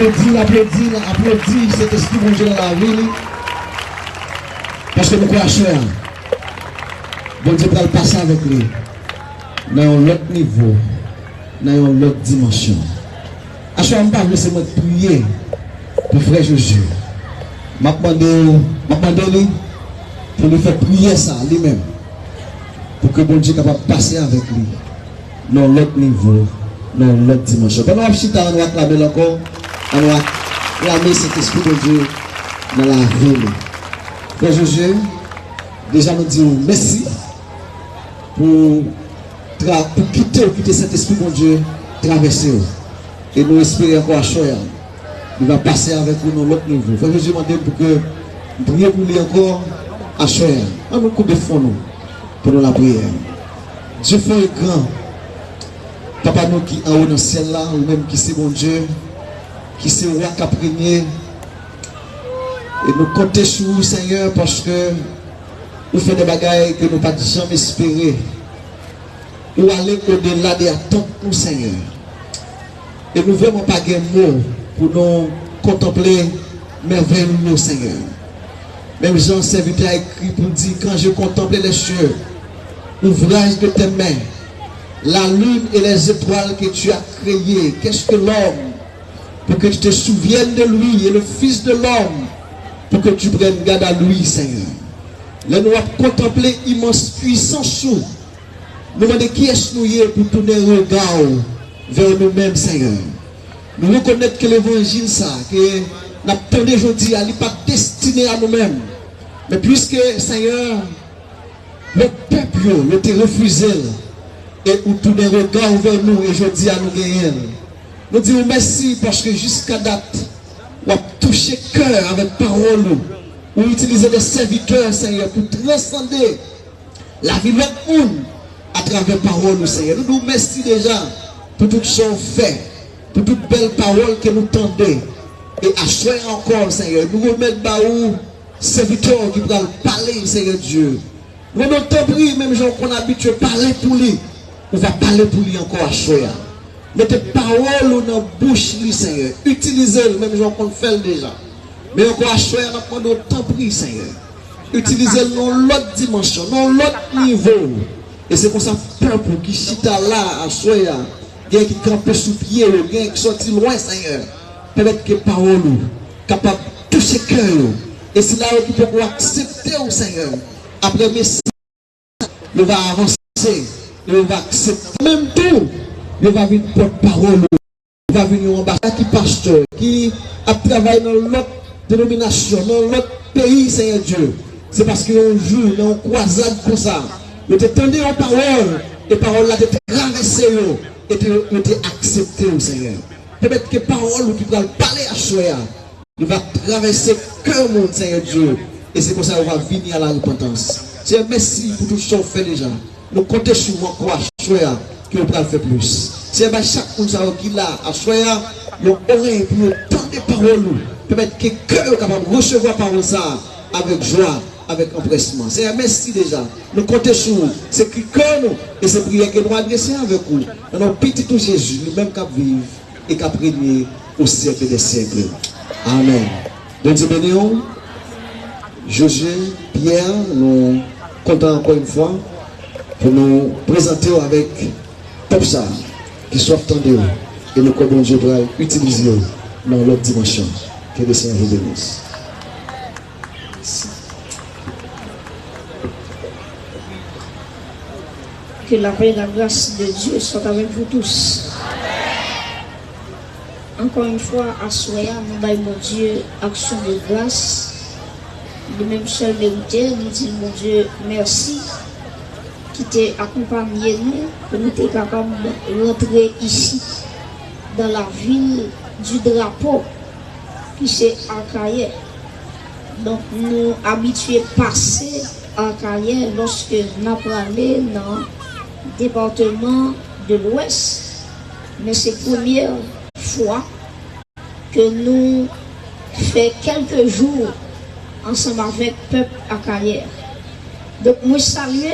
applaudis cet esprit bon Dieu dans la ville. Parce que nous croyons cher. Bon Dieu va le passer avec lui. Dans un autre niveau, dans une autre dimension. À chaque fois, je vais prier pour frère Jésus. Je vais demander pour lui faire prier ça lui-même. Pour que bon Dieu soit capable de passer avec lui. Dans l'autre niveau, dans l'autre dimension. Pendant que nous allons acclamer encore, on va acclamer cet esprit de Dieu dans la ville. Frère Jésus, déjà nous disons merci pour quitter cet esprit de Dieu, traverser. Et nous espérons encore à Choya. Il va passer avec nous dans l'autre niveau. Frère Jésus, demande pour que nous prions pour lui encore à Choya. On nous coupe de fond nous pour nous la prière. Dieu fait grand. Papa nous qui en haut dans le ciel là, ou même qui c'est mon Dieu, qui c'est roi qui a prégné. Et nous comptons sur vous, Seigneur, parce que nous faisons des bagailles que nous n'avons pas jamais espéré. Nous allons au-delà des attentes pour Seigneur. Et nous ne vraiment pas de mots pour nous contempler merveille nous, Seigneur. Même Jean serviteur a écrit pour dire, quand je contemplais les cieux, ouvrage de tes mains, la lune et les étoiles que tu as créées, qu'est-ce que l'homme pour que tu te souviennes de lui et le Fils de l'homme pour que tu prennes garde à lui, Seigneur. Là, nous avons contemplé immense puissance. Nous demandons qui est-ce nous pour tourner le regard vers nous-mêmes, Seigneur. Nous reconnaissons que l'évangile, ça, que nous attendons aujourd'hui, n'est pas destiné à nous-mêmes. Mais puisque, Seigneur, le peuple, nous te refusé, et où tourner le regard vers nous, et aujourd'hui à nous gagner. Nous disons merci parce que jusqu'à date, on a touché cœur avec parole, ou utiliser des serviteurs, Seigneur, pour transcender la vie de l'autre monde à travers parole, Seigneur. Nous nous remercions déjà pour toutes choses faites, pour toutes belles paroles que nous tendons. Et à choisir encore, Seigneur, nous remettons serviteurs qui pourront parler, Seigneur Dieu. Nous nous t'en même gens qu'on a habitué à parler pour lui, on va parler pour lui encore à choisir. Mettez parole dans la bouche, Seigneur. Utilisez-le, même gens qu'on fait déjà. Mais encore à choisir, on a temps pris, Seigneur. Utilisez-le dans l'autre dimension, dans l'autre niveau. Et c'est pour ça que le peuple qui chita là, à choisir, il y a qui campe sous pied, il y a qui sorti loin, Seigneur. Peut-être que parole, capable de toucher cœur. Et c'est là où nous pouvons accepter, Seigneur. Après, mais nous va avancer, nous va accepter. Même tout. Il va venir porte-parole, il va venir un ambassadeur qui pasteur, qui a travaillé dans l'autre dénomination, dans l'autre pays, Seigneur Dieu. C'est parce qu'on joue dans une croisade comme ça. Nous t'étendons en parole, et parole là, tu traversé, et tu accepté, Seigneur. Peut-être que parole qui va parler à soi, il va traverser cœur monde, Seigneur Dieu. Et c'est comme ça qu'on va venir à la repentance. Seigneur, merci pour tout ce qu'on fait déjà. Nous comptons sur moi, quoi, à soi. Qui va faire plus. C'est chaque monde qui l'a à choisir, il aurait pour tant de paroles, peut-être que cœur est capable de recevoir parole ça avec joie, avec empressement. C'est merci déjà. Nous comptons sur vous. C'est que cœur nous et c'est prière que nous adressons avec vous. Dans notre petit tout Jésus, lui-même qui vivre et qui a régné au siècle des siècles. Amen. Donc Dieu béni. Josué, Pierre, nous comptons encore une fois pour nous présenter avec comme ça, qui soit entendu et nous comme Dieu va utiliser dans l'autre dimension. Que le Seigneur vous bénisse. Que la paix et la grâce de Dieu soient avec vous tous. Encore une fois, à Soya, nous baillons mon Dieu action de grâce. Le même seul mérité, nous disons mon Dieu merci. Qui t'a accompagné nous, pour nous être capables de rentrer ici, dans la ville du drapeau, qui c'est Arcaïe. Donc nous habitués à passer à Arcaïe lorsque nous allons dans le département de l'Ouest. Mais c'est la première fois que nous faisons quelques jours ensemble avec le peuple Arcaïe. Donc moi salue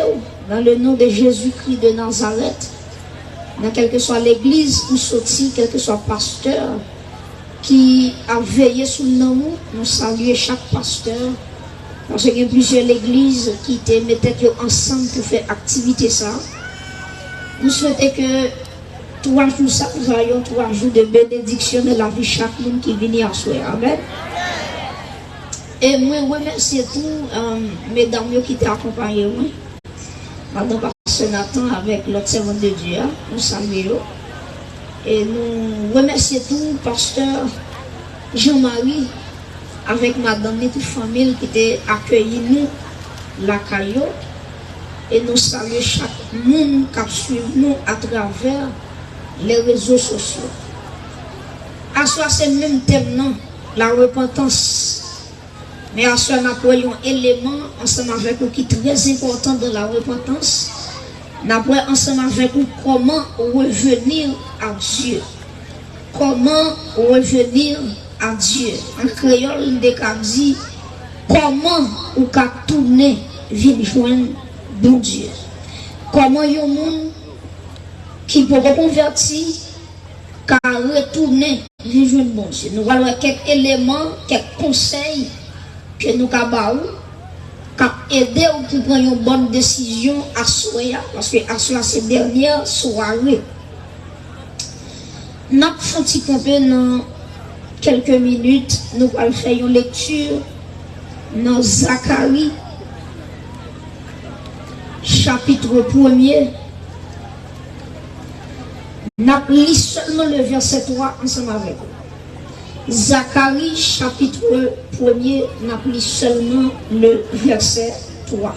dans le nom de Jésus-Christ de Nazareth, dans quelle que soit l'église où sorti, quel que soit pasteur qui a veillé sur nous. Nous saluons chaque pasteur. Parce qu'il y a plusieurs églises qui te mettaient ensemble pour faire activité ça. Nous souhaitons que 3 jours, ça, nous ayons 3 jours de bénédiction de la vie de chaque monde qui vient à soi. Amen. Et moi, remercie tous mesdames qui t'ont accompagné. Madame Pasteur Nathan avec l'autre servant de Dieu. Nous saluons. Et nous remercions tout pasteur Jean-Marie avec madame et toute famille qui était accueilli nous la caillou. Et nous saluons chaque monde qui suit nous à travers les réseaux sociaux. À soi, c'est le même thème, non? La repentance. Mais à soi, nous avons un élément ensemble avec vous qui est très important dans la repentance. Nous avons ensemble avec vous comment revenir à Dieu. Comment revenir à Dieu. En créole, des cas dit comment ou qu'à tourner vient joindre bon Dieu. Comment il y a un monde qui peut reconvertir, qu'à retourner vient joindre bon Dieu. Nous allons quelques éléments, quelques conseils que nous avons qui aider pour prendre une bonne décision à soi, parce que à soi c'est dernière soirée. Nous avons fait dans quelques minutes, nous allons faire une lecture dans Zacharie, chapitre 1er. Nous allons lire seulement le verset 3 ensemble avec vous. Zacharie, chapitre 1er, nous allons lire seulement le verset 3.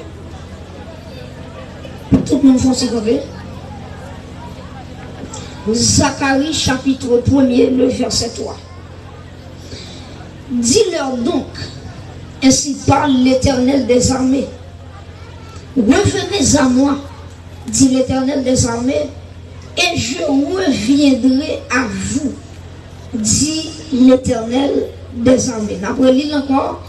Tout le monde fait s'il vous plaît. Zacharie, chapitre 1er, le verset 3. Dis-leur donc, ainsi parle l'Éternel des armées. Revenez à moi, dit l'Éternel des armées, et je reviendrai à vous, dit l'Éternel des armées. Après lire encore,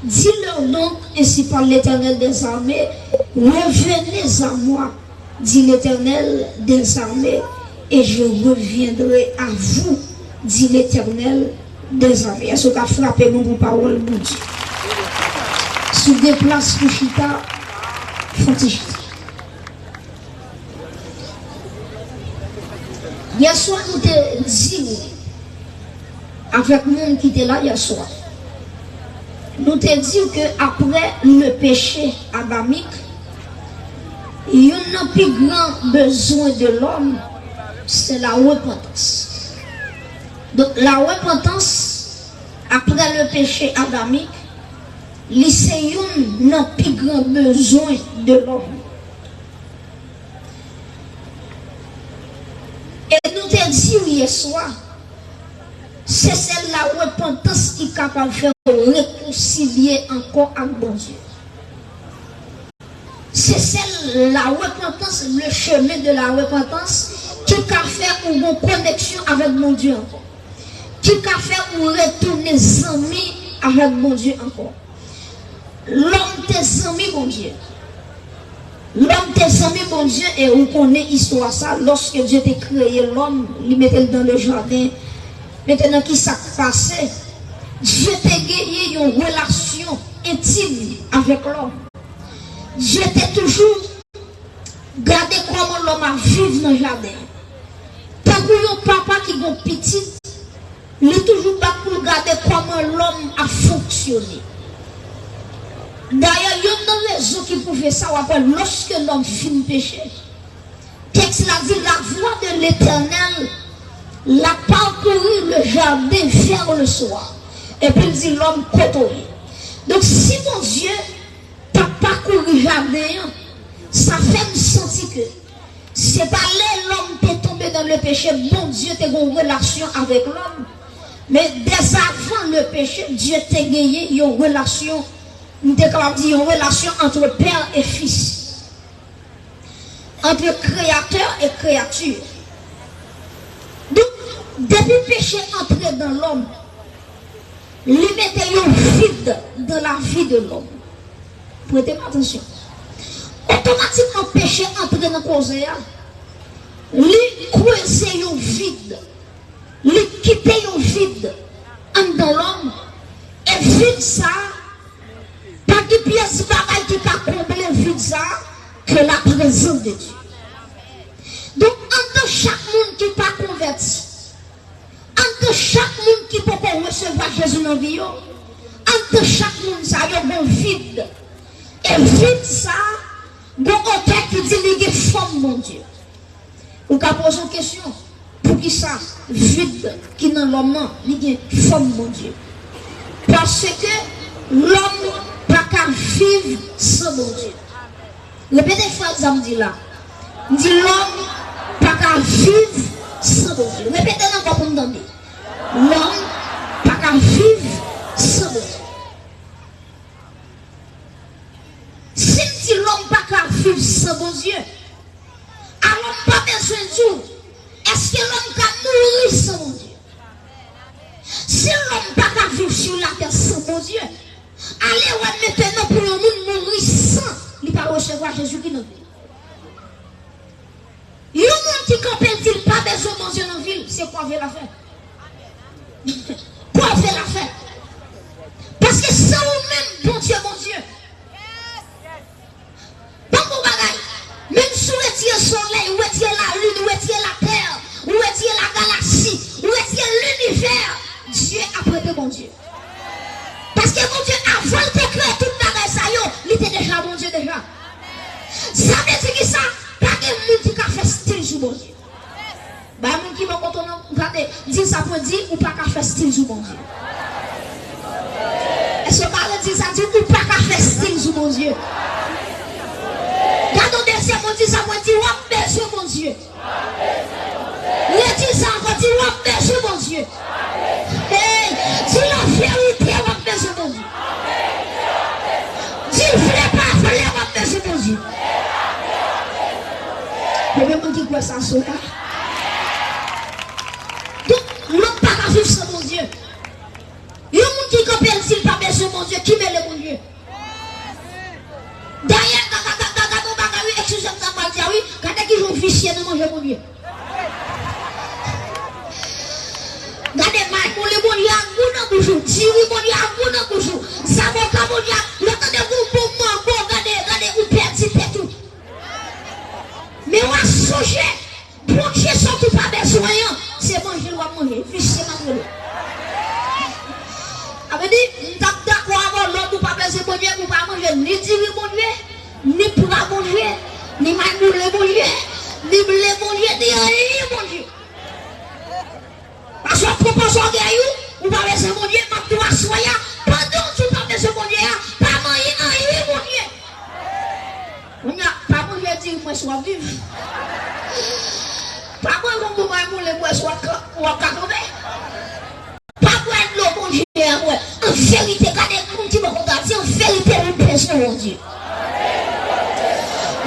dis-leur donc, ainsi parle l'Éternel des armées, revenez à moi, dit l'Éternel des armées, et je reviendrai à vous, dit l'Éternel des armées. Est-ce que tu as frappé mon parole, mon Dieu? Sur des places pour chita, faut-il chita. Hier soir, nous te dit, avec le monde qui était là hier soir, nous te dit qu'après le péché adamique, il y a un plus grand besoin de l'homme, c'est la repentance. Donc la repentance, après le péché adamique, c'est un plus grand besoin de l'homme. Et nous te dit hier soir, c'est celle la repentance qui est capable de faire réconcilier encore avec bon Dieu. C'est celle la repentance, le chemin de la repentance qui peut faire une bonne connexion avec mon Dieu encore. Qui peut faire une retourner les amis avec mon Dieu encore. L'homme tes amis, mon Dieu. L'homme tes amis, mon Dieu, et on connaît l'histoire ça. Lorsque Dieu t'a créé l'homme, il mettait dans le jardin. Maintenant, qui s'est passé? Dieu t'a gagné une relation intime avec l'homme. Dieu t'a toujours gardé comment l'homme a vécu dans le jardin. Tant que un papa qui est petit, il est toujours pas pour regarder comment l'homme a fonctionné. D'ailleurs, il y a une raison qui pouvait ça, lorsque l'homme finit péché. Texte l'a dit, la voix de l'Éternel l'a parcouru le jardin vers le soir. Et puis il dit l'homme côtoyé. Donc si mon Dieu t'a parcouru le jardin, ça fait me sentir que c'est pas là l'homme qui est tombé dans le péché, bon Dieu t'a une relation avec l'homme. Mais dès avant le péché, Dieu t'a gagné une relation. Nous dit une relation entre père et fils, entre créateur et créature. Donc, depuis le péché entré dans l'homme, il mettait un vide dans la vie de l'homme. Prêtez attention. Automatiquement, le péché entré dans le cause, il creusait un vide, il quittait un vide vide ça, pas de pièce bagaille qui peut combler vide ça que la présence de Dieu. Donc, entre chaque monde qui pas converti, entre chaque monde qui peut recevoir Jésus dans la vie, entre chaque monde, ça y a un vide. Et vide ça, bon auteur qui dit qu'il y a une forme, mon Dieu. Ou qu'à poser une question, pour qui ça, vide qui dans l'homme, il y a une forme, mon Dieu. Parce que l'homme n'a qu'à vivre sans mon Dieu. Répétez fois ça me dit là. Dit l'homme n'a qu'à vivre sans mon Dieu. Répétez encore pour me donner. L'homme n'a qu'à vivre sans mon Dieu. Si l'homme n'a qu'à vivre sans mon Dieu, alors pas besoin de Dieu. Est-ce que l'homme peut mourir sans mon Dieu? Si l'homme n'a pas vivre sur la terre sans mon Dieu, allez maintenant pour le monde mourir sans, il ne peut pas recevoir Jésus qui nous vit. Il y a un monde qui compelle pas besoin de mon Dieu dans la ville, c'est quoi faire la fête? Quoi faire la fête? Parce que sans vous-même, bon Dieu, bon bagaille, même si vous étiez le soleil, où étiez la lune, où étiez la terre, où étiez la galaxie, où étiez l'univers, Dieu a prêté mon Dieu. Parce que mon Dieu, avant de créer toute bagaille, ça il était déjà mon Dieu déjà. Ça veut dire que ça, pas de monde qui a fait style sur mon Dieu. Bah, mon qui va regardez, dire ça pour dire ou pas qu'à faire style sur mon Dieu. Est-ce que parle dit ça dit ou pas qu'à faire style sur mon Dieu? Regardez, c'est mon Dieu, ça pour dire ou pas sur mon Dieu. Il dit ça encore, dit ou pas sur mon Dieu. Hey, dis la vérité, ou pas sur mon Dieu. Dis vrai pas, vrai ou pas sur mon Dieu. Le même qui croit ça sauta. Donc, l'homme pas qu'à vivre sans mon Dieu. Il y a un monde qui compelle s'il pas besoin de mon Dieu, qui met le bon Dieu. Derrière, excusez-moi, ça va dire oui, quand ils ont fichier de manger mon Dieu. Regardez, pour le bon Dieu, à vous dans bouchou, si oui, bon Dieu, à vous dans bouchou, ça va comme bon Dieu, l'entendez-vous pour moi, bon, regardez, vous perdez tout. Mais on a songé, pour Dieu, surtout pas besoin, c'est manger ou à manger, fichier ma gueule. Avait dit, d'accord avant l'homme ou pas besoin de manger, ou pas manger, ni dire mon Dieu, ni pour pas manger, ni manger mon Dieu, ni blé mon Dieu, ni rien mon Dieu. Parce que proposition de ou pas besoin de mon Dieu, ma toi soya, pendant que tu pas besoin de mon Dieu, pas manger rien mon Dieu. On a pas manger dire moi sois vivre. Pas moi mon maman moi soit ou à cacaber. Pas moi de l'eau mon Dieu. En vérité, quand les gens qui me regardent, en vérité, nous plaisons mon Dieu.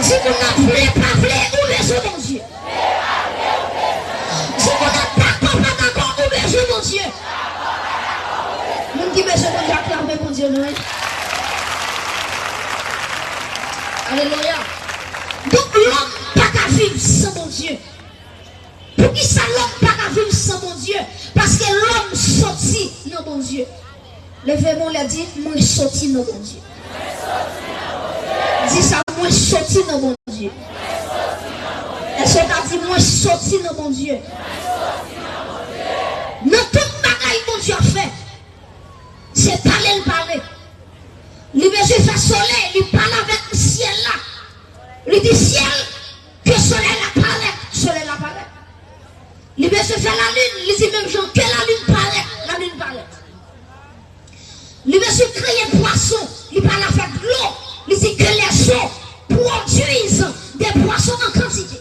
Si vous n'avez pas voulu, ou laissez mon Dieu. Si vous n'avez pas d'accord, ou laissez mon Dieu. Nous qui besoin de acclamer mon Dieu, nous. Alléluia. Donc l'homme n'a pas qu'à vivre sans mon Dieu. Pour qui ça l'homme n'a pas qu'à vivre sans mon Dieu? Parce que l'homme sortit dans mon Dieu. Le verbe l'a dit, moi sorti dans mon Dieu. Dis ça, moi sorti dans mon Dieu. Est-ce que tu as dit, moi sorti dans mon Dieu? Dans toute bagaille mon Dieu a fait, c'est parler le parler. Il veut faire soleil, il parle avec le ciel là. Il dit ciel, que soleil la parle, soleil la parle. Il veut faire la lune, il dit même gens que la lune paraît, la lune paraît. Il veut créer poisson, il parle avec l'eau, il dit que les eaux produisent des poissons en quantité.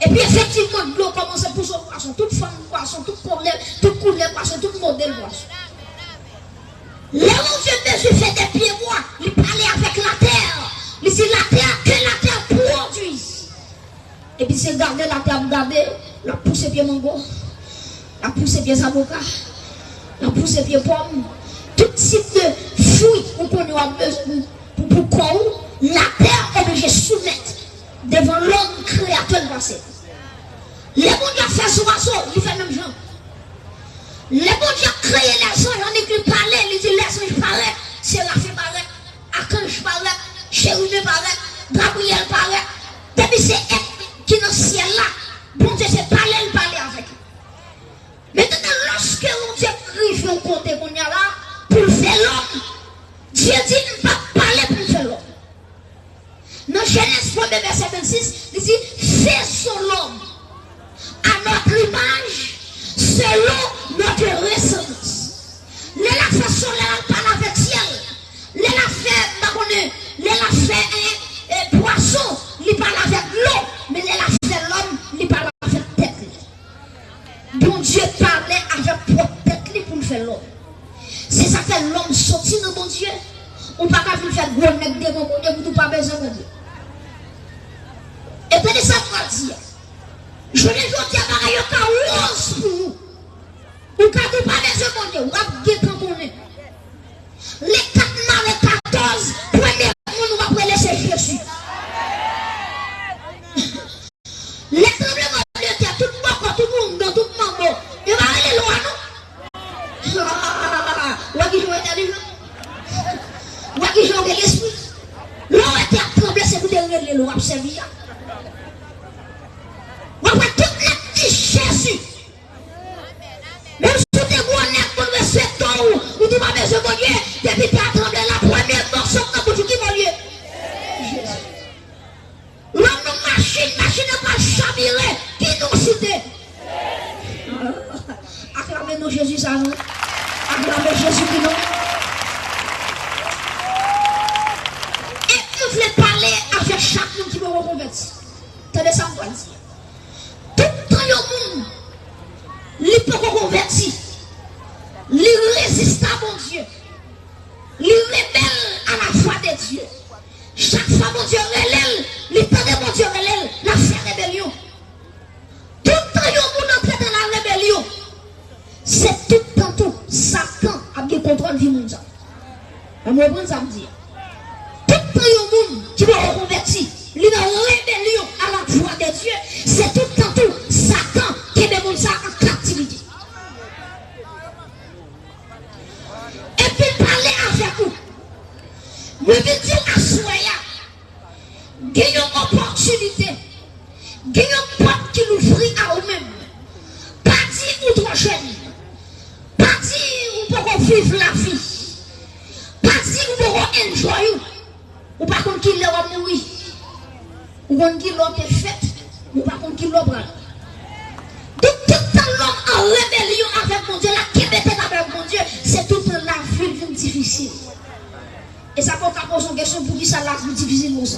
Et puis effectivement, l'eau commence à pousser aux poissons, toute forme de poisson, toute couleur de poisson, tout modèle de poisson. Là où Dieu fait des pieds bois, il parlait avec la terre. Il dit la terre, que la terre produise. Et puis c'est garder la terre, garder, la pousser pieds mango, la pousser pieds avocat, la pousser pieds pommes. Tout type de fruits qu'on peut avoir besoin pour quoi la terre est obligée de soumettre devant l'homme créateur passé. Les bons dieux fait ce oiseau, il fait même genre. Les bons dieux créent les gens, j'en ai pu parler, il dit les lumière paraît, Gabriel paraît. Depuis c'est qui est dans le ciel là, bon Dieu, c'est parler avec. Maintenant, lorsque on Dieu arrive au côté qu'on y a là, pour faire l'homme, Dieu dit, il ne va pas parler pour faire l'homme. Dans Genèse 1, verset 26, il dit, faisons l'homme à notre image, selon notre ressemblance. Les la fait soleil, elle parle avec ciel. Les la fait poisson, il parle avec l'eau. Mais les la fait l'homme, il parle avec tête. Bon Dieu parlait avec propre tête pour faire l'homme. C'est ça que l'homme sorti de bon Dieu. On ne peut pas faire gros nec de bon Dieu, vous ne pas besoin de Dieu. Et puis ça va dire, je ne dis pas qu'il y a un rose pour vous. Ou quand vous parlez de mon Dieu, vous avez dit qu'on est. Les 4 marées 14, premier monde, on va laisser Jésus. Les tremblements de terre, tout le monde, dans tout le monde, il va aller loin, non? Ou qui joue intelligent? Ou qui joue l'esprit? L'eau était à trembler, c'est pour derrière l'eau, observer. Ou après tout le petit Jésus. Même si tu es bon, pour le secteur, ou tu vas besoin de Dieu, depuis que tu as tremblé la première morceau, tu as dit qui mon Dieu? Jésus. L'homme machine n'a pas chaviré. Qui nous cite? Acclamez-nous Jésus, ça nous. Acclamez Jésus qui nous. Et vous voulez parler avec chaque monde qui va reconvertir. Tenez ça, on va dire. Tout le temps, il monde, il peut reconvertir. Il résiste à mon Dieu. Il rebelle à la foi de Dieu. Chaque fois, mon Dieu relève, les temps de mon Dieu relève, la fait rébellion. Tout le temps, il y a un monde entré dans la rébellion. C'est tout le temps, tout. Satan a bien contrôle de vie mondiale. Je me reprends ça me dire. Tout le temps, il y a un monde qui va reconvertir. Il est en rébellion à la foi de Dieu. C'est tout le temps, tout. Satan qui est monde ça en captivité. Et puis, parler avec vous. Je veux dire à Soya, il y a une opportunité, il y a une porte qui nous ouvre à vous-même. Pas dire ou trop jeune, pas dire ou pour vivre la vie, pas dire ou pour enjoyer, ou pas contre qui l'on va mourir, ou contre qui l'on est fait, ou pas contre qui l'on prend. Donc tout le temps l'homme en rébellion avec mon Dieu, la qui était avec mon Dieu, c'est toute la vie difficile. Et ça peut poser une question pour qui ça l'a difficile comme ça.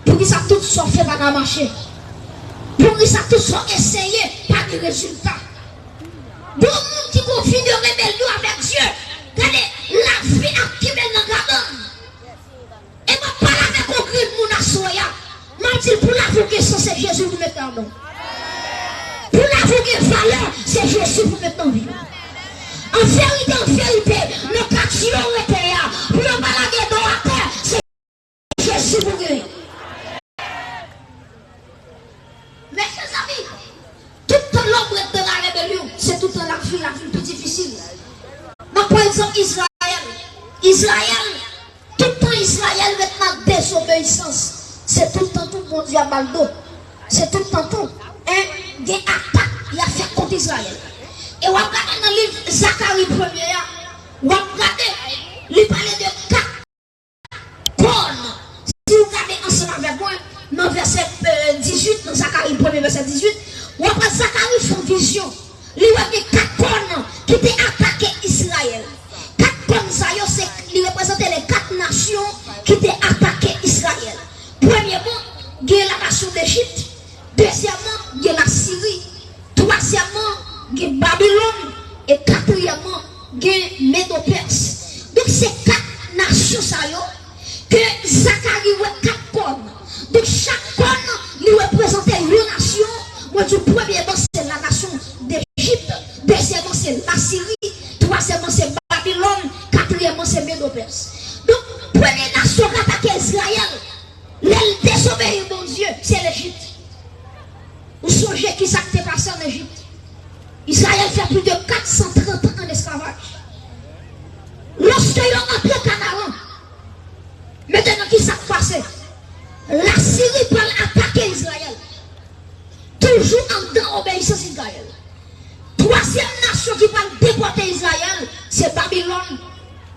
Pour qui ça tout soit fait pas marcher. Pour qui ça tout soit essayé, pas de résultat. Pour le monde qui confie de rébellion avec Dieu, regardez, la vie a qui mène dans la donne. Et je parle avec un gris de mon assoya. Je dis pour la question, c'est Jésus qui met pardon. Pour la valeur, c'est Jésus qui met en vie. En vérité, nos questions étaient là. Pour ne pas la guerre dans la terre, c'est Jésus pour guérir. Mais chers amis, tout l'ombre de la rébellion, c'est tout la vie plus difficile. Donc, par exemple, Israël, tout le temps Israël maintenant désobéissance. C'est tout le temps tout mon Dieu à baldo. C'est tout le temps tout. Des attaques, il a fait contre Israël. Et on va regarder dans le livre Zacharie 1er, on va regarder, il parlait de 4 cornes. Si vous regardez ensemble avec moi, dans verset 18, dans Zacharie 1er, verset 18, on va prendre Zacharie son vision. Il y a 4 cornes qui étaient attaqué Israël. 4 cornes, il représentait les 4 nations qui étaient attaquées Israël. Premièrement, il y a la nation d'Égypte. Deuxièmement, il y a la Syrie. Troisièmement, il y a Babylone. Et quatrièmement, il y a Médo-Perse. Donc, c'est 4 nations que Zacharie a 4 cornes. Donc, chaque corne lui représentait une nation. Moi, du premièrement, c'est la nation d'Égypte. Deuxièmement, c'est la Syrie. Troisièmement, c'est Babylone. Quatrièmement, c'est Médo-Perse. Donc, première nation qui attaquait Israël, l'elle désobéit mon Dieu, c'est l'Égypte. Vous songez qui s'est passé en Égypte? Israël fait plus de 430 ans en esclavage. Lorsque ils ont entré Canaan, maintenant qui s'est passé?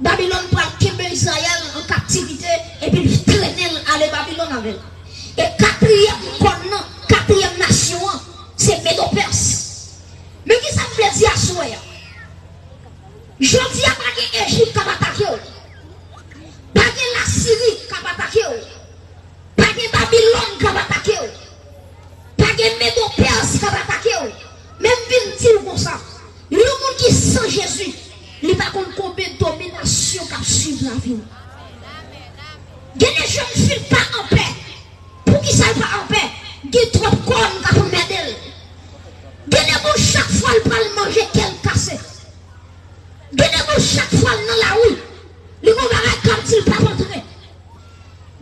Babylone pour Kembe Israël en captivité et puis il traîner aller Babylone avec. Et quatrième nation, c'est Médo-Perse. Mais qui ça veut dire à soi? Je dis à pas l'Égypte qui va attaquer, pas la Syrie qui va attaquer, pas Babylone qui va attaquer, pas Médo-Perse qui va attaquer. Même vient-il comme ça. Le monde qui sent Jésus, il ne va pas combien de domination qui suivent la vie. Il y a des gens qui ne filent pas en paix. Pour qui ça pas en paix? Il y a trop de cornes qui vont m'aider. Il y a des gens chaque fois ils vont manger quelqu'un cassé. Il y a des gens chaque fois dans la rue, ils vont barrer comme s'ils ne pas rentrer.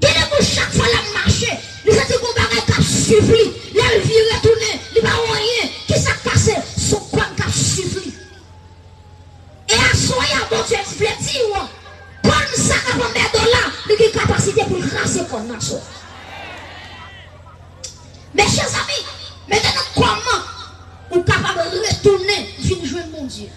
Il y a des gens chaque fois ils marcher, ils vont barrer comme suivre. Là, ils vont retourner, ils vont rien. Qui ça cassé? Son corps qui suivre. Et à soya, bon Dieu, je vais dire, comme ça, quand on met de là, il y a une capacité pour grasser comme ça. Mes chers amis, maintenant, comment on est capable de retourner, venir jouer mon Dieu?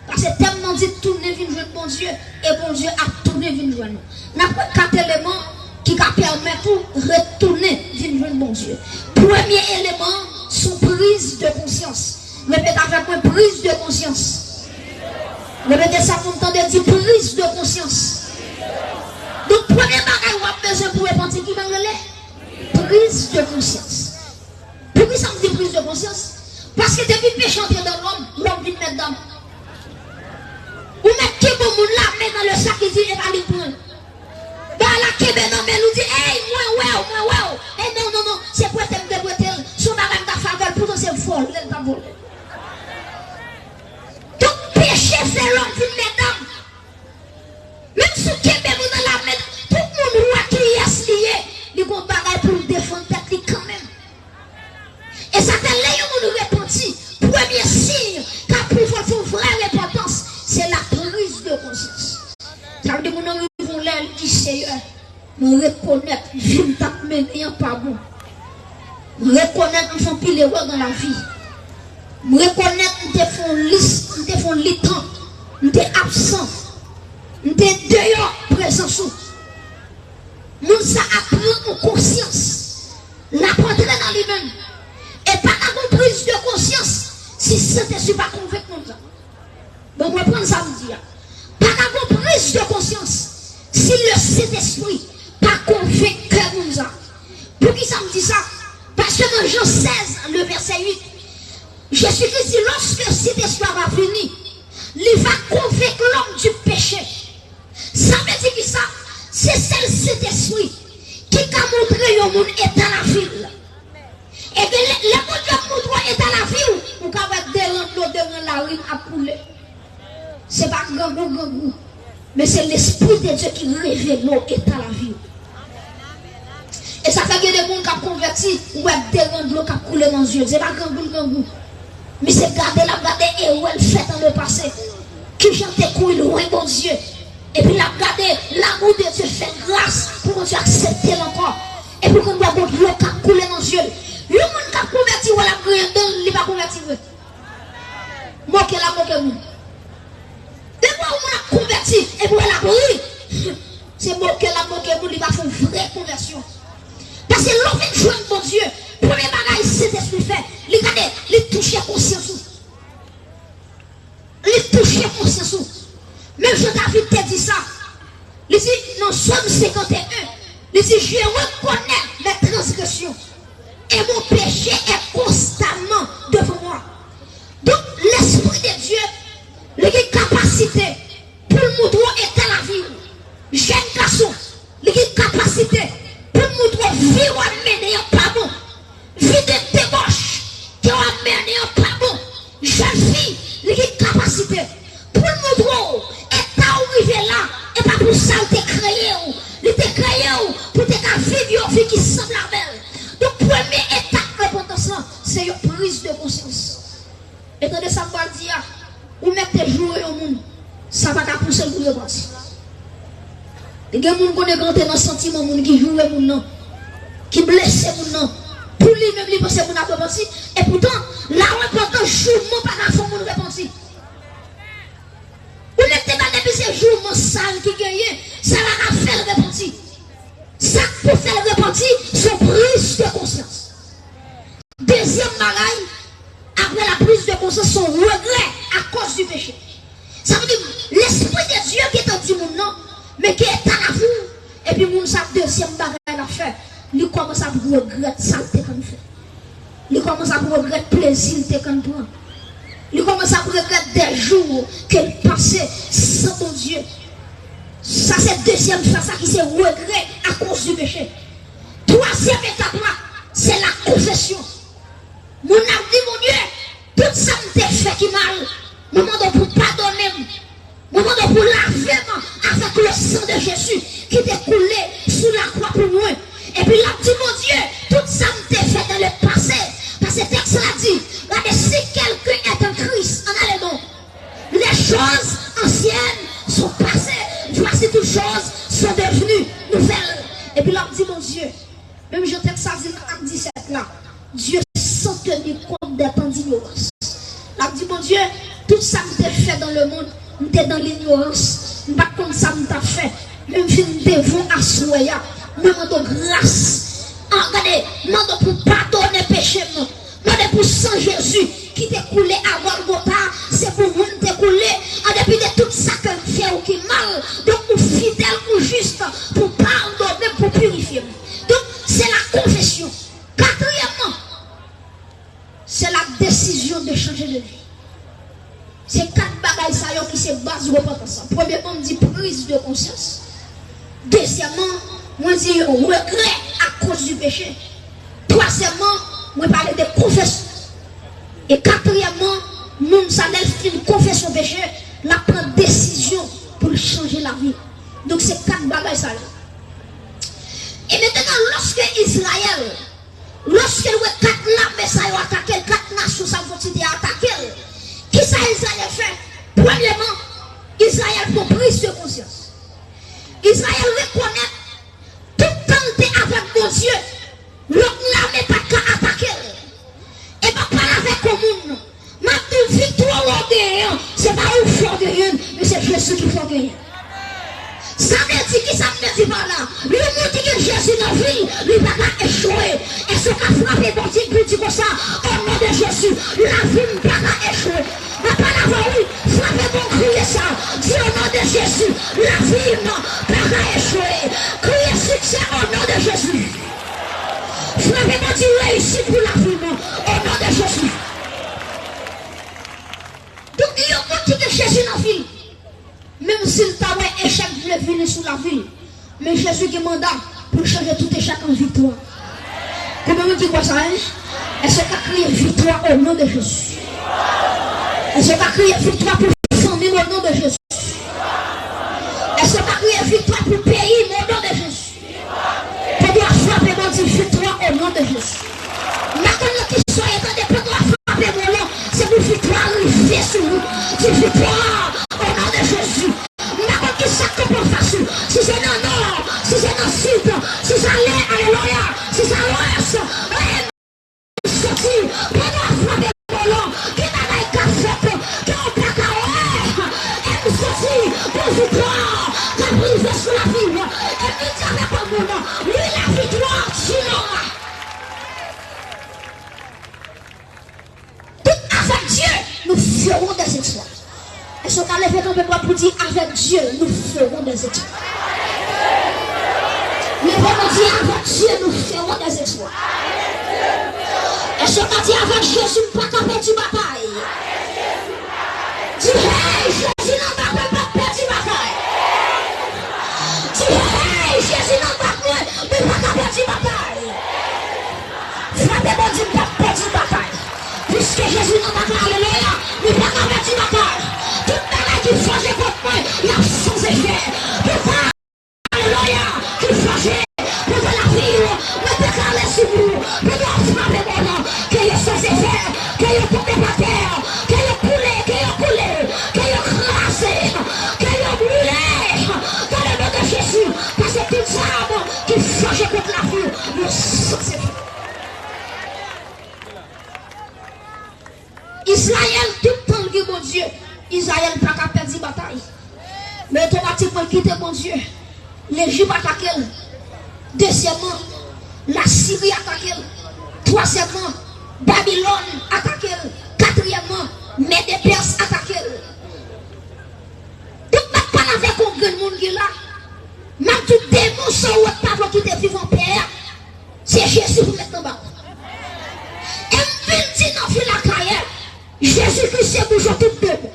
Parce que tellement dit tourner, venir jouer mon Dieu, et bon Dieu a tourné, venir jouer nous. Nous avons 4 éléments qui permettent pour retourner, venir jouer mon Dieu. Premier élément, sont prise de conscience. Répétez avec moi, prise de conscience. Répétez ça pour entendre dire prise de conscience. Donc, premier bagage, on a besoin pour répondre qui va relais? Prise de conscience. Pourquoi ça me dit prise de conscience? Parce que depuis le péché entre dans l'homme, l'homme vient mettre dans. Ou mettre qui bon monde là, met dans le sac, il dit, et va lui prendre. Bah la kébé non, mais nous dit, hey, moi, hey, non, c'est pour être de boîte, son bagage ta faveur, pourtant c'est folle, elle t'a volé. Donc, péché fait l'homme vient mettre dans. Même si kébé nous dans la mettre, tout le monde voit qui est lié, il y a un bagage pour défendre tête quand même. Et ça fait là où nous répondit. Premier signe qui a pris une vraie importance, c'est la prise de conscience. Ça veut dire que nous vivons là, dit Seigneur, nous reconnaître, je ne tape rien pas bon. Nous reconnaître, nous faisons pile erreur dans la vie. Nous reconnaître, nous faisons liste, nous faisons litant, nous sommes absents, nous sommes dehors, présents sous. Nous ça apprend en conscience, l'apprendre dans lui-même. Et pas la prise de conscience si Saint-Esprit pas convaincu comme ça. Donc, on va prendre ça vous dire. Pas la prise de conscience si le Saint-Esprit pas convaincu comme ça. Pour qui ça me dit ça? Parce que dans Jean 16, le verset 8, Jésus-Christ dit lorsque le Saint-Esprit va venir, il va convaincre l'homme du péché. Ça veut dire que ça, c'est celle Saint-Esprit qui a montré au monde est dans la ville. Et que les gens qui est à la vie, ou qui va devant la rue à couler. Ce n'est pas grand, mais c'est l'Esprit de Dieu qui révèle l'eau est à la vie. Et ça fait que des gens qui ont converti, ou devant l'eau qui a coulé dans les yeux. Ce n'est pas grand, mais c'est garder et où elle fait dans le passé. Qui chante couille loin de Dieu. Et puis la garder, l'amour de Dieu fait grâce pour nous accepter encore. Et puis qu'on doit voir l'eau qui a coulé dans les yeux. Le monde qui a converti, ou la grandeur, il va convertir. Moquez-la. Dès qu'on a converti, et pour la brille, c'est moquez-la, il va faire une vraie conversion. Parce que l'homme vient jouer mon Dieu. Premier bagage, c'est esprit fait. Il touche conscience. Il touche conscience. Même je David t'a dit ça. Il dit, dans Somme 51, il dit, je reconnais mes transgressions. Et mon péché est constamment devant moi. Donc, l'Esprit de Dieu, il a une capacité pour nous montrer à la vie. Jeune garçon, il a une capacité pour nous montrer vie ou amener pas bon. Vie de débauche qui va amener pas bon. Jeune fille, il a une capacité pour nous montrer et t'as arrivé là. Et pas pour ça, il t'a créé. Il t'a créé pour te vivre une vie qui semble la belle. Donc, première étape de repentance, c'est une prise de conscience. Et quand ça va dire, ou mettez jouer au monde, ça va pousser le bout de parti. Il y a des gens qui ont dans le sentiment, qui jouent au monde, qui blessent au monde. Pour lui-même, il pense que vous n'avez pas repenti. Et pourtant, la repentance joue, mon pas la forme de repenti. Vous n'êtes pas depuis déjouement sale qui gagne, ça va faire le repentir. Ça pour faire le repentir, son prise de conscience. Deuxième bagaille, après la prise de conscience, son regret à cause du péché. Ça veut dire l'esprit de Dieu qui est en du monde, non, mais qui est à la foule. Et puis, mon sa deuxième bagaille à faire, il commence à regretter saleté qu'on fait. Il commence à regretter plaisir qu'on prend. Il commence à regretter des jours qu'elle passait sans ton Dieu. Ça, c'est deuxième chose, ça qui c'est regret à cause du péché. Troisième étape là, c'est la confession. Mon âme dit, mon Dieu, tout ça me fait qui mal. Mon demande pour pardonner. Mon demande pour laver avec le sang de Jésus qui t'est coulé sous la croix pour moi. Et puis là, dit, mon Dieu, tout ça me fait dans le passé. Parce que le texte l'a dit, regardez, si quelqu'un est en Christ, en allez donc. Les choses anciennes sont passées. Voici toutes choses sont devenues nouvelles. Et puis là, dit, mon Dieu, même je texte ça dit en 17 là, Dieu sans tenir compte des temps d'ignorance. Là, dit, mon Dieu, tout ça me fait dans le monde, m'était dans l'ignorance. Pas comme ça me t'a fait. Même si nous devons assoyer, nous demandons grâce. Regardez, nous demandons pour pardonner péché. Nous demandons pour sang Jésus qui t'est coulé à Golgotha. C'est pour vous t'est coulé. En dépit de tout ça qu'on fait ou qui mal. Donc, nous fidèles ou juste pour pardonner, pour purifier. Donc, c'est la confession. Quatrièmement, c'est la décision de changer de vie. C'est 4 bagailles qui se basent sur repentance. Premièrement, on dit prise de conscience. Deuxièmement, on dit regret à cause du péché. Troisièmement, on parle de confession. Et quatrièmement, nous savons une confession péché, la prendre décision pour changer la vie. Donc c'est 4 bagailles ça. Et maintenant, lorsque Israël, lorsque les 4 l'armée ça a attaqué, 4 nations ça vont attaquer, qui ça Israël fait? Premièrement, Israël prend prise de conscience. Israël reconnaît tout le temps avec mon Dieu. L'autre l'armée pas qu'à attaquer. Et pas parler avec le monde. Ma victoire au gagnant, c'est pas où faut gagner, mais c'est Jésus qui faut gagner. Ça veut dire qui ça me dit par là. Le monde dit que Jésus dans la vie, lui va pas échouer. Et ce qu'a frappé mon Dieu, il dit comme ça, au nom de Jésus, la vie ne va pas échouer. Mais pas la voix, oui, frappez mon crier ça. Dis au nom de Jésus, la vie ne va pas échouer. Criez succès au nom de Jésus. Frappez mon Dieu, réussite pour la vie, au nom de Jésus. Donc il y a un monde que Jésus dans la vie. Même s'il t'a un échec de venir sur la ville, mais Jésus qui mandat pour changer tout échec en victoire. Comment on dit quoi ça? Est-ce qu'il a crié victoire au nom de Jésus? Est-ce qu'il a crié victoire pour la famille au nom de Jésus? Est-ce qu'il a crié victoire pour le pays au nom de Jésus? Tu dois frapper mon Dieu victoire au nom de Jésus. Maintenant qu'il soit étonné, tu dois frapper mon nom. C'est pour victoire arriver sur nous. C'est victoire au nom de Jésus. Maintenant qu'il s'accorde pour facile. Si c'est dans le nord, si c'est dans le sud, si c'est alléluia, si c'est à l'ouest, sorti, tu dois frapper mon nom. Qui n'a pas de café, qui n'a pas de café. Et sorti pour victoire. Qui a brisé sur la ville. Et puis tu avec mon nom. Lui la victoire, sinon. Avec Dieu, nous ferons des exploits. Est-ce qu'on a levé ton peuple pour dire avec Dieu, nous ferons des exploits? Nous pouvons dire avec Dieu, nous ferons des exploits. Est-ce qu'on a dit avec Jésus, nous ne pouvons pas perdre la bataille? Dis, hey, Jésus, nous ne pouvons pas perdre la bataille. Dis, hey, Jésus, nous ne pouvons pas perdre la bataille. Frappez mon Dieu, nous ne pouvons pas perdre la bataille. Puisque Jésus n'a pas parlé, nous ne pouvons pas perdre la bataille. Tout le monde qui faisait contre moi, il a sans effet. Pourquoi? Alléluia, qui faisait pour la vie, nous déclarer sur vous, nous devons frapper mon nom, qu'il y ait sans effet, qu'il y ait tombé par terre, qu'il y ait coulé, qu'il y ait coulé, qu'il y ait crassé, qu'il y ait brûlé, dans le nom de Jésus, parce que toutes les âmes qui faisait contre la vie, nous sans effet. Israël, tout le temps que mon Dieu, Israël n'a pas perdu la bataille. Mais automatiquement, quitter mon Dieu. L'Égypte attaque. Deuxièmement, la Syrie attaque. Troisièmement, Babylone attaque. Quatrièmement, Médé-Perse attaque. Tout le monde parle avec un grand monde qui est là. Même tout démon sont pas qui te vivent en paix. C'est Jésus pour mettre en bas. Et me dit dans la carrière, Jésus-Christ c'est bouger tout démon.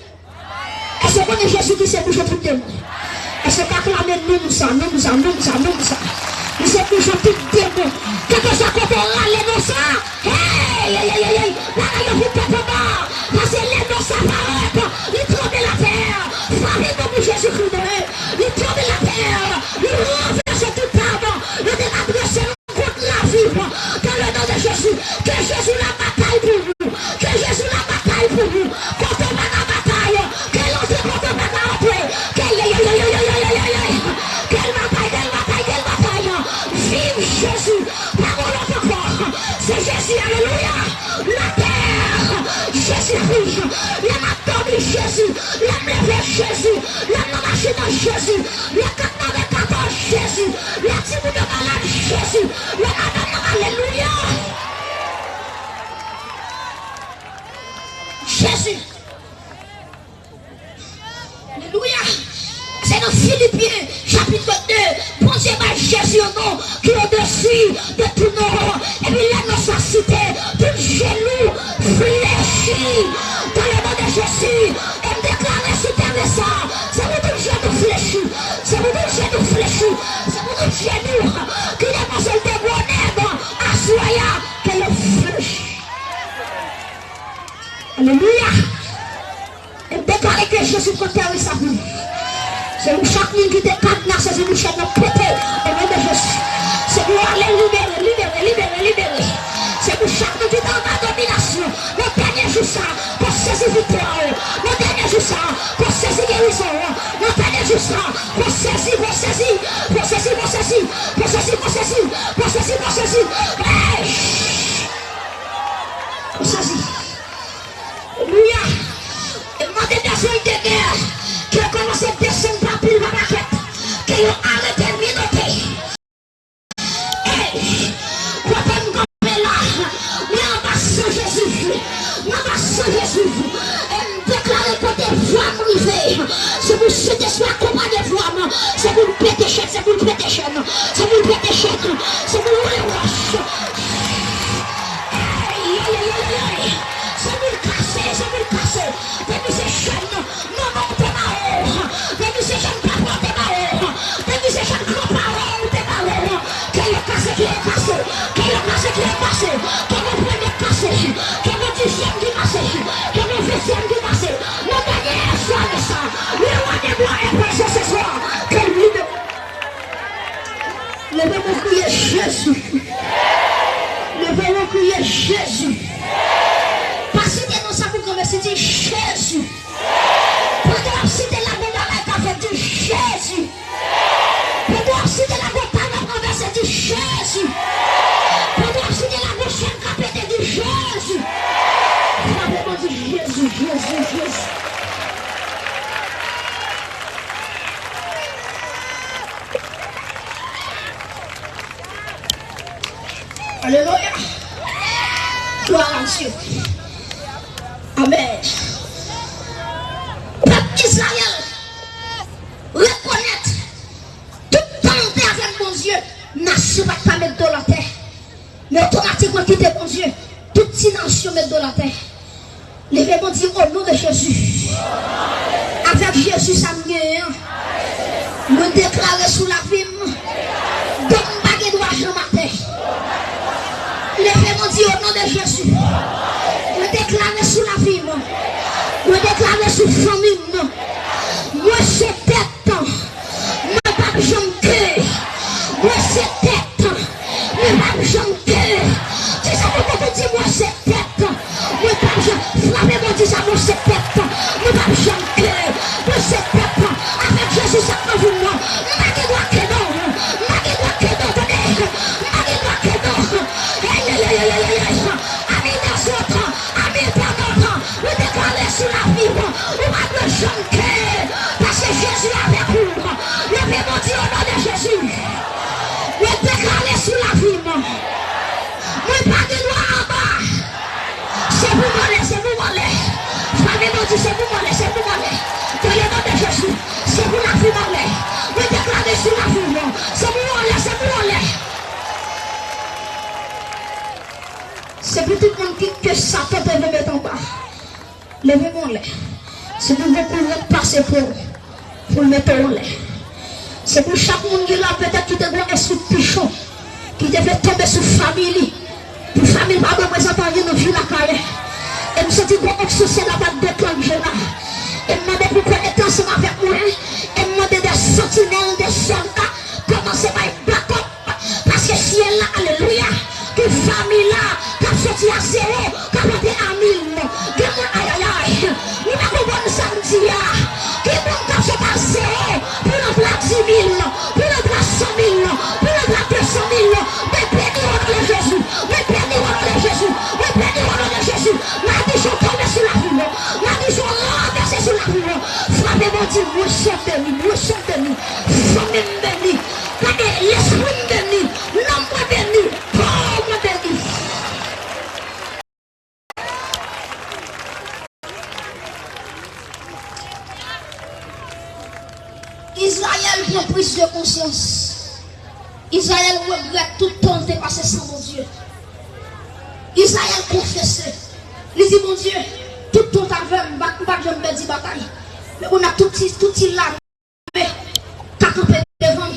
Est-ce qu'on est Jésus-Christ c'est bouger tout démon? Est-ce qu'on acclame nous ça? Nous ça. Nous c'est bouger tout démon. Quelque chose qu'on va râler dans ça. Hey, là, il faut pas bas. Parce que les noms s'apparaissent. Il tremble la terre. Frappez-nous pour Jésus-Christ. Il tremble la terre. Il renverse tout arbre. Il délabre contre la vie. Dans le nom de Jésus. Que Jésus la bataille pour vous. Que Jésus la bataille pour vous. Quand on va la bataille. Quelle entrée quand on va la entrée. Quelle bataille. Vive Jésus. Parole encore. C'est Jésus. Alléluia. La terre. Jésus-Christ. La matin de Jésus. La lèvre Jésus. La machine de Jésus. La 14 Jésus. La tribu de malade Jésus. La madame. Alléluia. Jésus. Alléluia. C'est dans Philippiens chapitre 2. Bon Dieu va Jésus au nom qui est au-dessus de tout nom. Et puis là nous sommes cités tout genou fléchi. Dans le nom de Jésus. Et me déclarer sur terre ça. C'est vous tout genou fléchi. C'est vous tout genou fléchi. C'est vous tout genou qui est dans le démon à soya qu'elle est fléchi. Alléluia. Et déclarer que Jésus peut terre sa vie. C'est vous chaque ligne qui te cadenasse, c'est vous chaque pété au nom de Jésus. C'est vous aller libérer. C'est vous chaque qui est dans ma domination. Le dernier jour ça, pour saisir victoire. Le dernier jour ça, pour saisir guérison. Le dernier jour ça, pour saisir. Alléluia. Et moi des personnes de guerre qui ont commencé à descendre par pile par raquette, qui ont arrêté de minoter. Hey, quand on est là, on va sans Jésus. Et me déclarer que des voix privées, c'est vous souhaiter soit accompagné de voix, c'est vous le péter chaîne, c'est vous le péter chaîne, c'est vous le péter chaîne, c'est vous le roche. C'est vous le casser, depuis ces chaînes, non montez là-haut, depuis ces chaînes pas porter là-haut, depuis ces chaînes pas là-haut, qu'il y a cassé, qu'il y a passé, qu'il est passé, qu'il y a premier cassé, qu'il y a deuxième qui passé, qu'il y a deuxième qui passé, le dernier soir de ça, le roi des bois est passé ce soir, quel vide. Levez-moi crier Jésus. Levez-moi crier Jésus. Parce que nous savons comment c'est dit Jésus. Pendant citer la bonne avec dit Jésus. Pendant citer la bonne avec dit Jésus. Pendant citer la bonne chaîne capée dit Jésus. Frappez-moi dit Jésus. Alléluia. Gloire à Dieu. Amen. Peuple Israël, reconnaître tout tenté avec mon Dieu, nation va pas mettre dans la terre. Mais automatiquement quitter mon Dieu, toute nation mettre dans la terre. Levez mon Dieu au nom de Jésus. Avec Jésus, ça me gagne. Me déclarer sous la vie. Donc, je ne dois jamais terre. Levez mon Dieu au nom de Jésus. Me déclarer sous la vie. Me déclarer sous la famille. Moi, c'est tête. Moi, pas janter. Moi, c'est tête. Moi, pas janter. Tu sais pourquoi tu dis moi, c'est tête. Moi, pas janter. Frappez-moi, dis ça, moi, c'est tête. Moi, pas janter. Moi, c'est tête. Avec Jésus, ça prend vous, moi. Sous la vie, on va me chanter, parce c'est Jésus avec vous. Levez mon Dieu au nom de Jésus. Je déclare sur la vie. Moi, pas de droit en bas. C'est vous mollet, c'est vous mollet. Famille mon Dieu, c'est vous mollet, c'est vous mollet. Dans le nom de Jésus, c'est vous la vie mollet. Je déclare sur la vie. C'est vous mollet, c'est vous mollet. C'est pour tout le monde que Satan peut me mettre en bas. Levez mon lait. C'est pour beaucoup de passer pour le mettre en lait. C'est pour chaque monde qui est là, peut-être qui te voit un sous pichon, qui te fait tomber sur famille. Pour famille, pas représenter rien dans vie la carrière. Et nous sommes dit qu'on est là-bas déclenché là. Et nous demandons pourquoi être ensemble avec moi. Et nous demandons des sentinelles, des soldats. Commencez par être backup. Parce que si elle là, alléluia, que famille là, qui a sorti à zéro, qui a monté à 1000. Que mon aïe aïe aïe. Nous n'avons pas de samedi là. Que mon qui a sorti à zéro. Pour le plat 10 000. Pour le plat 100 000. Pour le plat 200 000. Mais béni au nom de Jésus. Mais béni au nom de Jésus. Mais béni au nom de Jésus. Malédiction tombe sur la vie. Malédiction renversée sur la vie. Frappez mon Dieu. Nous sommes bénis. Nous sommes bénis. Famille bénie. L'esprit béni. L'homme béni. Pauvre béni. Israël prend prise de conscience. Israël regrette tout le temps de passer sans mon Dieu. Israël confesse. Il dit mon Dieu, tout le temps avec je me dis bataille. Mais on a tout il là. Mais t'as campé devant.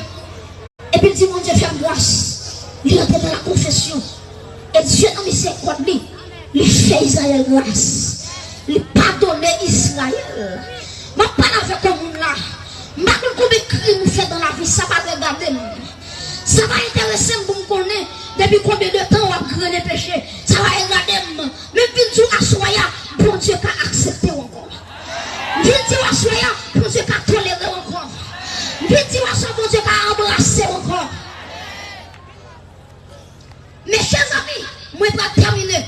Et puis il dit mon Dieu, fais grâce. Il entre dans la confession. Et Dieu non, mais c'est quoi lui? Il fait Israël grâce. Il pardonne Israël. Je ne parle pas avec le monde là. Je ne sais pas combien de crimes nous fait dans la vie. Ça va regarder. Ça va intéresser pour me connaître. Depuis combien de temps on a grandi péché. Ça va regarder. Mais puis à soya, bon Dieu qui accepté encore. Puis à soya, bon Dieu qui toléré encore. Puis à soya, bon Dieu qui embrassé encore. Mes chers amis, moi je vais terminer.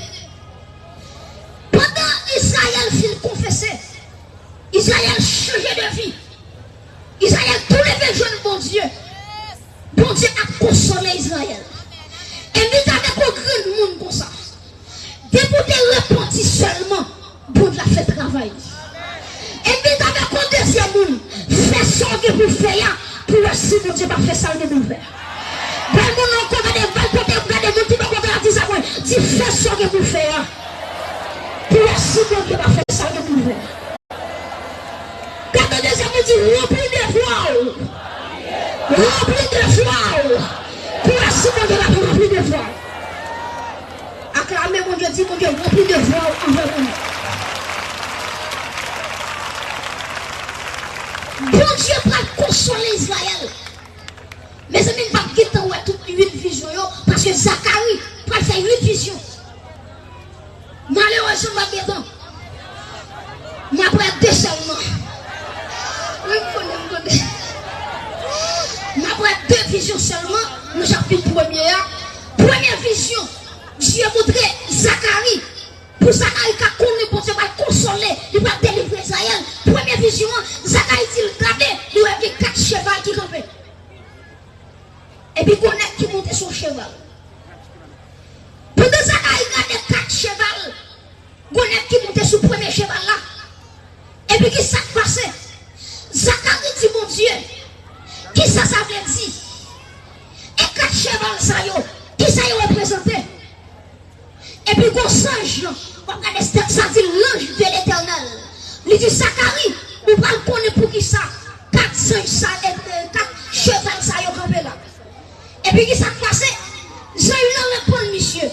Pendant Israël fit confesser, Israël changeait de vie. Israël tous les jeunes bon Dieu. Bon Dieu a consolé Israël. Et nous avons un grand monde comme ça. Dès pour te repentir seulement, bon Dieu a fait travail. Et nous avons un deuxième monde. Fais ça que vous faites pour le si bon Dieu va faire ça que vous faites. Ben mon encore des balles pour te regarder mon petit peu pour dire ça moi. Dis fais ça que vous faites. Pour le si bon Dieu va faire ça que vous faites. Quand le deuxième me dit remplis de foi. Remplis de foi. Pour le si bon Dieu va faire remplir de foi. Acclamez mon Dieu, dis mon Dieu, remplis de foi envers nous. Bon Dieu va consoler Israël. Mais amis, ne va pas quitter toutes 8 visions parce que Zacharie va faire 8 visions. Malheureusement, ma maison, ma prête 2 seulement. Ma prête 2 visions seulement. Nous chapitre 1er. Première vision, Dieu montrait Zacharie. Pour Zacharie, qui a connu, pour Dieu va consoler, il va délivrer Israël. Première vision, Zacharie dit, regardez, il y a 4 chevaux qui campaient. Et puis, Gonette qui montait son cheval. Pendant ça, il regardait 4 chevaux. Gonette qui montait sur le premier cheval là. Et puis, qui s'est passé? Zacharie dit, mon Dieu, qui ça veut dire? Et 4 chevaux, ça y est, qui ça y est représenté? Et puis, quand singe, regardez, ça dit l'ange de l'éternel. Il dit, Zacharie, vous parlez pour qui ça? 4 singes, 4 chevaux, ça y est campé là. Et puis, qui s'est passé? J'ai eu le répondre, monsieur.